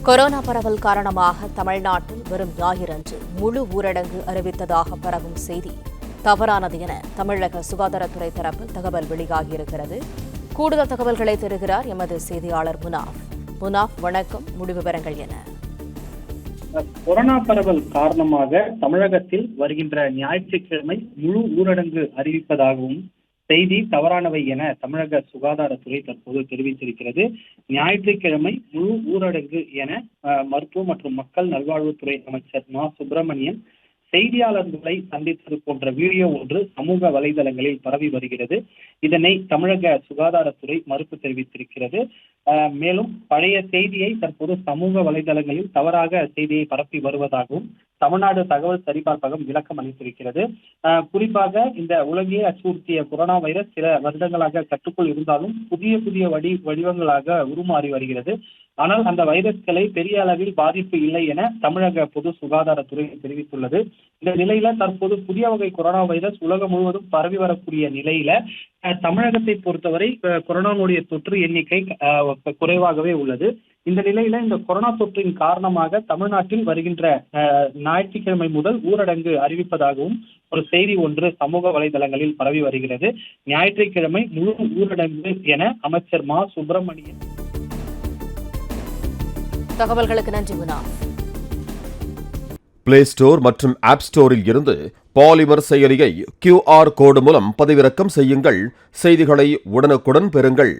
Corona பரவல் காரணமாக தமிழ்நாட்டில் வரும் ஞாயிறன்று முழு ஊரடங்கு அறிவித்ததாக பரவும் செய்தி தவறானது என தமிழக சுகாதாரத்துறை தரப்பில் தகவல் வெளியாகியிருக்கிறது. கூடுதல் தகவல்களை தருகிறார் எமது செய்தியாளர் முனாஃப். வணக்கம். முழு விவரங்கள் என? கொரோனா பரவல் காரணமாக தமிழகத்தில் வருகின்ற ஞாயிற்றுக்கிழமை முழு ஊரடங்கு அறிவிப்பதாகவும் செய்தி தவறானவை என தமிழக சுகாதாரத்துறை தற்போது தெரிவித்திருக்கிறது. ஞாயிற்றுக்கிழமை முழு ஊரடங்கு என மருத்துவ மற்றும் மக்கள் நல்வாழ்வுத்துறை அமைச்சர் மா. சுப்பிரமணியன் செய்தியாளர்களை சந்தித்தது போன்ற வீடியோ ஒன்று சமூக வலைதளங்களில் பரவி வருகிறது. இதனை தமிழக சுகாதாரத்துறை மறுப்பு தெரிவித்திருக்கிறது. மேலும் பழைய செய்தியை தற்போது சமூக வலைதளங்களில் தவறாக செய்தியை பரப்பி வருவதாகவும் தமிழ்நாடு தகவல் சரிபார்ப்பகம் விளக்கம் அளித்திருக்கிறது. குறிப்பாக இந்த உலகையே அச்சுறுத்திய கொரோனா வைரஸ் சில வருடங்களாக கட்டுக்குள் இருந்தாலும் புதிய வடிவங்களாக உருமாறி வருகிறது. ஆனால் அந்த வைரஸ்களை பெரிய அளவில் பாதிப்பு இல்லை என தமிழக பொது சுகாதாரத்துறை தெரிவித்துள்ளது. இந்த நிலையில தற்போது புதிய வகை கொரோனா வைரஸ் உலகம் முழுவதும் பரவி வரக்கூடிய நிலையில தமிழகத்தை பொறுத்தவரை கொரோனாவுடைய தொற்று எண்ணிக்கை குறைவாகவே உள்ளது. இந்த நிலையில இந்த கொரோனா தொற்றின் காரணமாக தமிழ்நாட்டில் வருகின்ற ஞாயிற்றுக்கிழமை முதல் ஊரடங்கு அறிவிப்பதாகவும் ஒரு செய்தி ஒன்று சமூக வலைதளங்களில் பரவி வருகிறது. ஞாயிற்றுக்கிழமை முழு ஊரடங்கு என அமைச்சர் மா. சுப்பிரமணியன். தகவல்களுக்கு நன்றி முனாஃப். பிளே ஸ்டோர் மற்றும் ஆப் ஸ்டோரில் இருந்து பாலிமர் செயலியை QR கோடு மூலம் பதிவிறக்கம் செய்யுங்கள். செய்திகளை உடனுக்குடன் பெறுங்கள்.